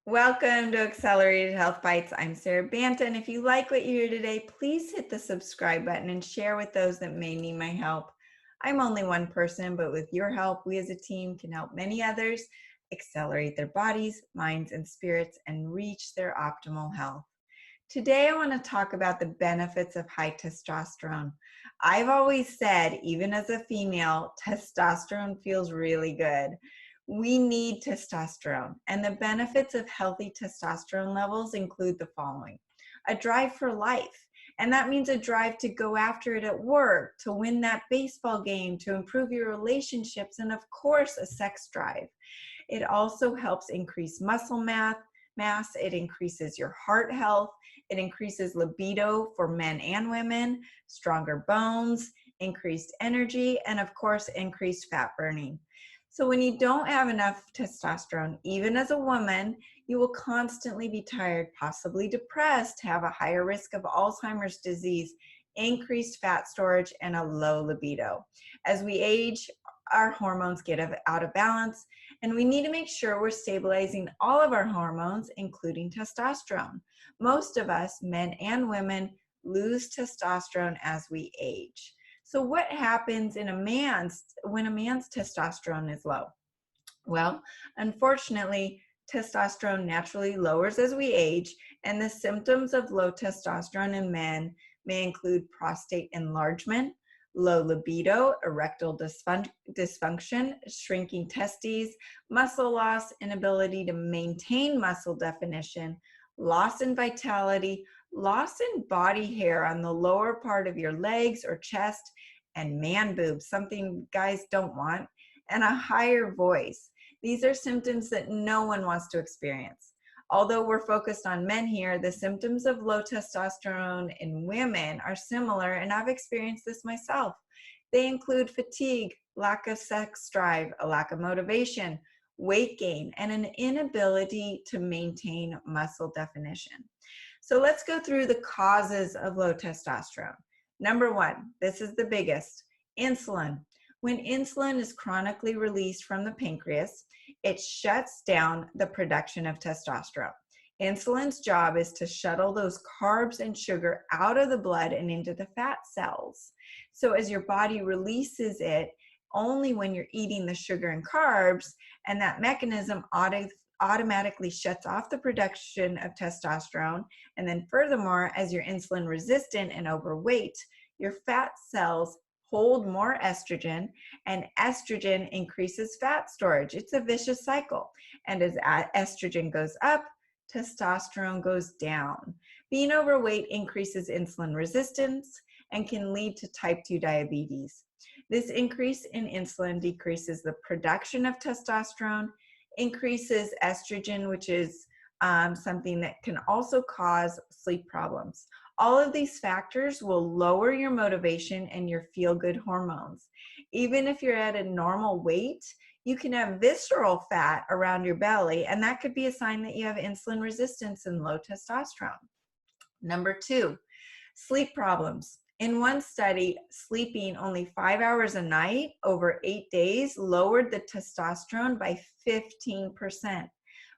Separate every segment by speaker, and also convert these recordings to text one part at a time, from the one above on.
Speaker 1: Welcome to Accelerated Health Bites. I'm Sarah Banton. If you like what you hear today, please hit the subscribe button and share with those that may need my help. I'm only one person, but with your help, we as a team can help many others accelerate their bodies, minds, and spirits and reach their optimal health. Today, I want to talk about the benefits of high testosterone. I've always said, even as a female, testosterone feels really good. We need testosterone, and the benefits of healthy testosterone levels include the following: a drive for life, and that means a drive to go after it at work, to win that baseball game, to improve your relationships, and of course, a sex drive. It also helps increase muscle mass, it increases your heart health, it increases libido for men and women, stronger bones, increased energy, and of course, increased fat burning. So when you don't have enough testosterone, even as a woman, you will constantly be tired, possibly depressed, have a higher risk of Alzheimer's disease, increased fat storage, and a low libido. As we age, our hormones get out of balance, and we need to make sure we're stabilizing all of our hormones, including testosterone. Most of us, men and women, lose testosterone as we age. So what happens when a man's testosterone is low? Well, unfortunately, testosterone naturally lowers as we age, and the symptoms of low testosterone in men may include prostate enlargement, low libido, erectile dysfunction, shrinking testes, muscle loss, inability to maintain muscle definition, loss in vitality, loss in body hair on the lower part of your legs or chest, and man boobs, something guys don't want, and a higher voice. These are symptoms that no one wants to experience. Although we're focused on men here, the symptoms of low testosterone in women are similar, and I've experienced this myself. They include fatigue, lack of sex drive, a lack of motivation, weight gain, and an inability to maintain muscle definition. So let's go through the causes of low testosterone. Number one, this is the biggest: insulin. When insulin is chronically released from the pancreas, it shuts down the production of testosterone. Insulin's job is to shuttle those carbs and sugar out of the blood and into the fat cells. So as your body releases it, only when you're eating the sugar and carbs, and that mechanism automatically shuts off the production of testosterone. And then furthermore, as you're insulin resistant and overweight, your fat cells hold more estrogen, and estrogen increases fat storage. It's a vicious cycle. And as estrogen goes up, testosterone goes down. Being overweight increases insulin resistance and can lead to type 2 diabetes. This increase in insulin decreases the production of testosterone, increases estrogen, which is something that can also cause sleep problems. All of these factors will lower your motivation and your feel-good hormones. Even if you're at a normal weight, you can have visceral fat around your belly, and that could be a sign that you have insulin resistance and low testosterone. Number two, sleep problems. In one study, sleeping only 5 hours a night over 8 days lowered the testosterone by 15%.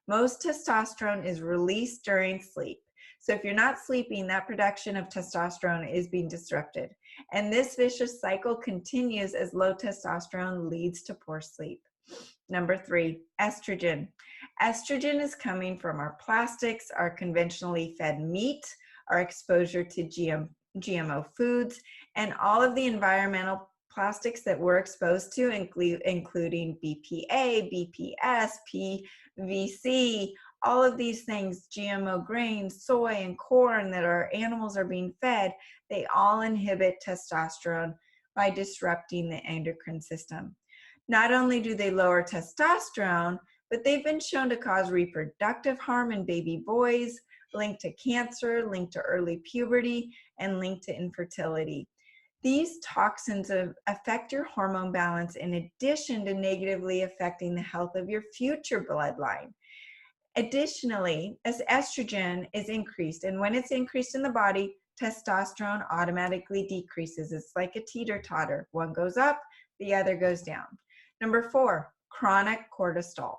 Speaker 1: Most testosterone is released during sleep. So if you're not sleeping, that production of testosterone is being disrupted. And this vicious cycle continues as low testosterone leads to poor sleep. Number three, estrogen. Estrogen is coming from our plastics, our conventionally fed meat, our exposure to GMO foods, and all of the environmental plastics that we're exposed to, including BPA, BPS, PVC, all of these things, GMO grains, soy, and corn that our animals are being fed, they all inhibit testosterone by disrupting the endocrine system. Not only do they lower testosterone, but they've been shown to cause reproductive harm in baby boys, linked to cancer, linked to early puberty, and linked to infertility. These toxins affect your hormone balance in addition to negatively affecting the health of your future bloodline. Additionally, as estrogen is increased, and when it's increased in the body, testosterone automatically decreases. It's like a teeter-totter. One goes up, the other goes down. Number four, chronic cortisol.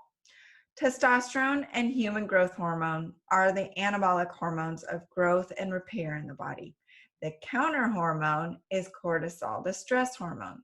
Speaker 1: Testosterone and human growth hormone are the anabolic hormones of growth and repair in the body. The counter hormone is cortisol, the stress hormone,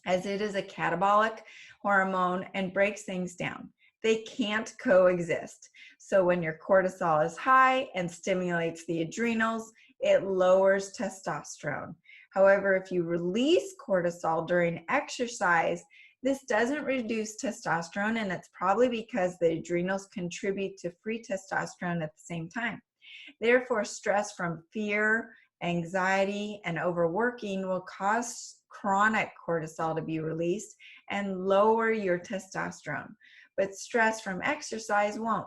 Speaker 1: as it is a catabolic hormone and breaks things down. They can't coexist. So when your cortisol is high and stimulates the adrenals, it lowers testosterone. However, if you release cortisol during exercise, this doesn't reduce testosterone, and it's probably because the adrenals contribute to free testosterone at the same time. Therefore, stress from fear, anxiety, and overworking will cause chronic cortisol to be released and lower your testosterone, but stress from exercise won't.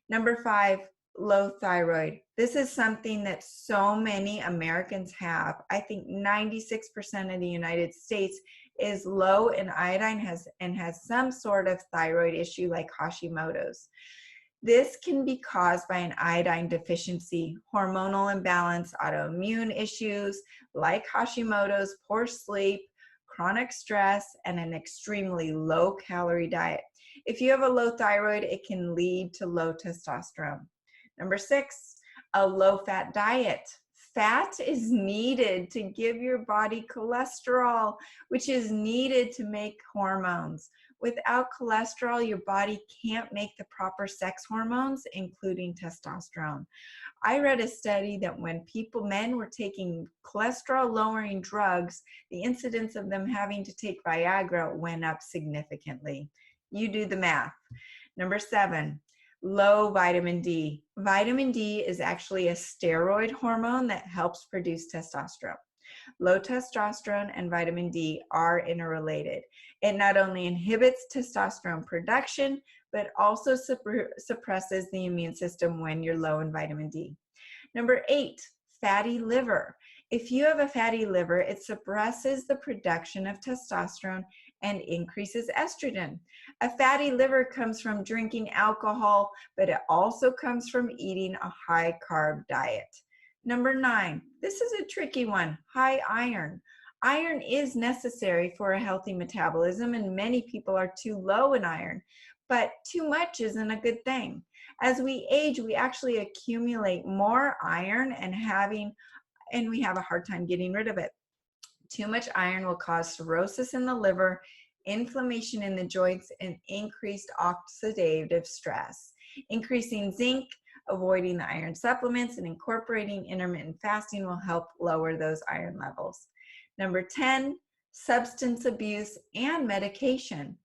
Speaker 1: Number 5, low thyroid. This is something that so many Americans have. I think 96% of the United States is low in iodine and has some sort of thyroid issue like Hashimoto's. This can be caused by an iodine deficiency, hormonal imbalance, autoimmune issues like Hashimoto's, poor sleep, chronic stress, and an extremely low-calorie diet. If you have a low thyroid, it can lead to low testosterone. Number 6, a low-fat diet. Fat is needed to give your body cholesterol, which is needed to make hormones. Without cholesterol, your body can't make the proper sex hormones, including testosterone. I read a study that when men were taking cholesterol-lowering drugs, the incidence of them having to take Viagra went up significantly. You do the math. Number 7, low vitamin D. Vitamin D is actually a steroid hormone that helps produce testosterone. Low testosterone and vitamin D are interrelated. It not only inhibits testosterone production, but also suppresses the immune system when you're low in vitamin D. Number 8, fatty liver. If you have a fatty liver, it suppresses the production of testosterone and increases estrogen. A fatty liver comes from drinking alcohol, but it also comes from eating a high-carb diet. Number 9, this is a tricky one, high iron. Iron is necessary for a healthy metabolism, and many people are too low in iron, but too much isn't a good thing. As we age, we actually accumulate more iron and we have a hard time getting rid of it. Too much iron will cause cirrhosis in the liver, inflammation in the joints, and increased oxidative stress. Increasing zinc, avoiding the iron supplements, and incorporating intermittent fasting will help lower those iron levels. Number 10, substance abuse and medication.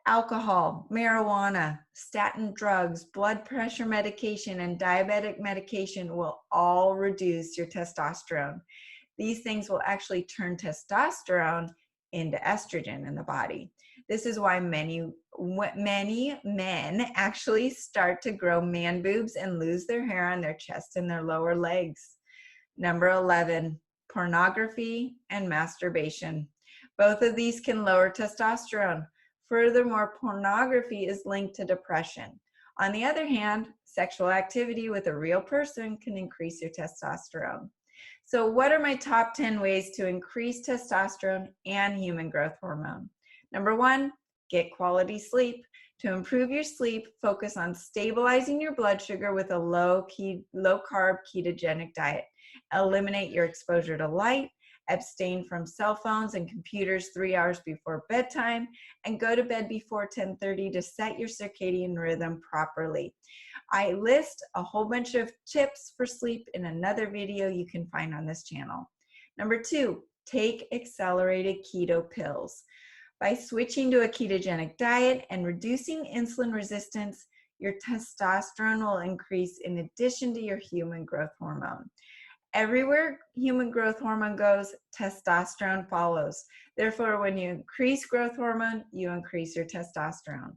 Speaker 1: Alcohol, marijuana, statin drugs, blood pressure medication, and diabetic medication will all reduce your testosterone. These things will actually turn testosterone into estrogen in the body. This is why many men actually start to grow man boobs and lose their hair on their chest and their lower legs. Number 11, pornography and masturbation. Both of these can lower testosterone. Furthermore, pornography is linked to depression. On the other hand, sexual activity with a real person can increase your testosterone. So what are my top 10 ways to increase testosterone and human growth hormone? Number 1, get quality sleep. To improve your sleep, focus on stabilizing your blood sugar with a low-carb ketogenic diet. Eliminate your exposure to light, abstain from cell phones and computers 3 hours before bedtime, and go to bed before 10:30 to set your circadian rhythm properly. I list a whole bunch of tips for sleep in another video you can find on this channel. Number 2, take accelerated keto pills. By switching to a ketogenic diet and reducing insulin resistance, your testosterone will increase in addition to your human growth hormone. Everywhere human growth hormone goes, testosterone follows. Therefore, when you increase growth hormone, you increase your testosterone.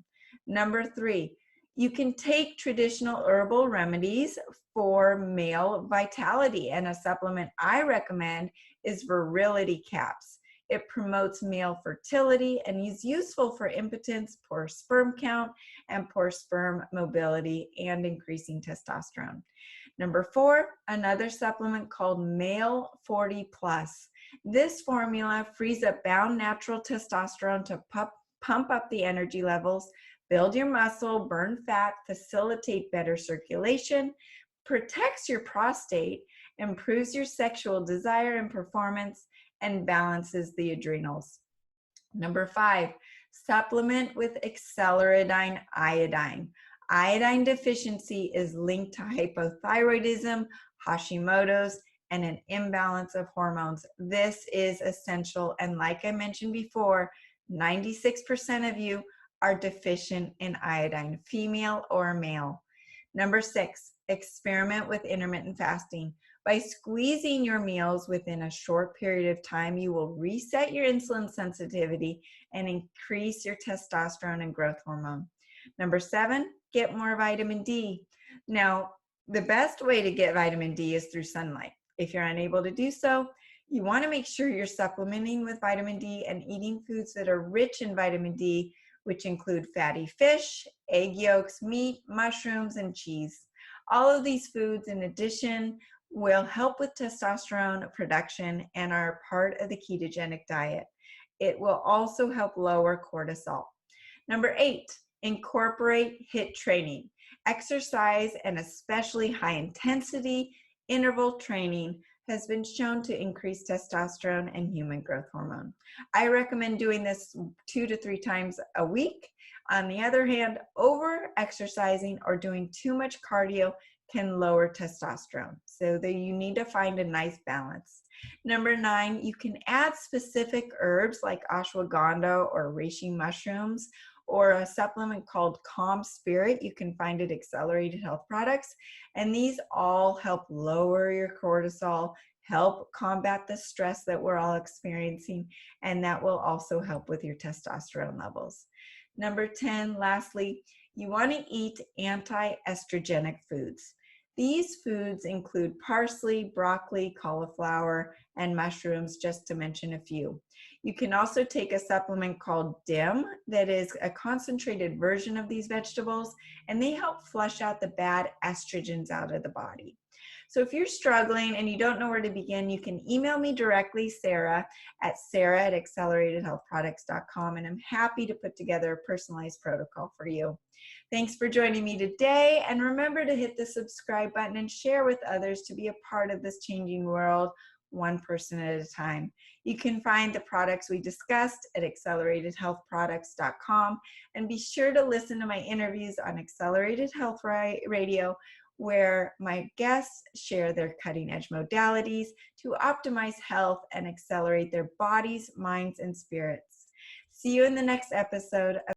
Speaker 1: Number 3, you can take traditional herbal remedies for male vitality, and a supplement I recommend is Virility Caps. It promotes male fertility and is useful for impotence, poor sperm count, and poor sperm mobility, and increasing testosterone. Number 4, another supplement called Male 40 Plus. This formula frees up bound natural testosterone to pump up the energy levels, build your muscle, burn fat, facilitate better circulation, protects your prostate, improves your sexual desire and performance, and balances the adrenals. Number 5, supplement with acceleradine iodine. Iodine deficiency is linked to hypothyroidism, Hashimoto's, and an imbalance of hormones. This is essential. And like I mentioned before, 96% of you are deficient in iodine, female or male. Number 6, experiment with intermittent fasting. By squeezing your meals within a short period of time, you will reset your insulin sensitivity and increase your testosterone and growth hormone. Number 7, get more vitamin D. Now, the best way to get vitamin D is through sunlight. If you're unable to do so, you want to make sure you're supplementing with vitamin D and eating foods that are rich in vitamin D, which include fatty fish, egg yolks, meat, mushrooms, and cheese. All of these foods, in addition, will help with testosterone production and are part of the ketogenic diet. It will also help lower cortisol. Number 8, incorporate HIIT training. Exercise, and especially high intensity interval training, has been shown to increase testosterone and human growth hormone. I recommend doing this 2 to 3 times a week. On the other hand, over exercising or doing too much cardio can lower testosterone. So you need to find a nice balance. Number 9, you can add specific herbs like ashwaganda or reishi mushrooms, or a supplement called Calm Spirit. You can find it at Accelerated Health Products. And these all help lower your cortisol, help combat the stress that we're all experiencing, and that will also help with your testosterone levels. Number 10, lastly, you want to eat anti-estrogenic foods. These foods include parsley, broccoli, cauliflower, and mushrooms, just to mention a few. You can also take a supplement called DIM that is a concentrated version of these vegetables, and they help flush out the bad estrogens out of the body. So if you're struggling and you don't know where to begin, you can email me directly, Sarah at acceleratedhealthproducts.com, and I'm happy to put together a personalized protocol for you. Thanks for joining me today, and remember to hit the subscribe button and share with others to be a part of this changing world, one person at a time. You can find the products we discussed at acceleratedhealthproducts.com, and be sure to listen to my interviews on Accelerated Health Radio, where my guests share their cutting-edge modalities to optimize health and accelerate their bodies, minds, and spirits. See you in the next episode of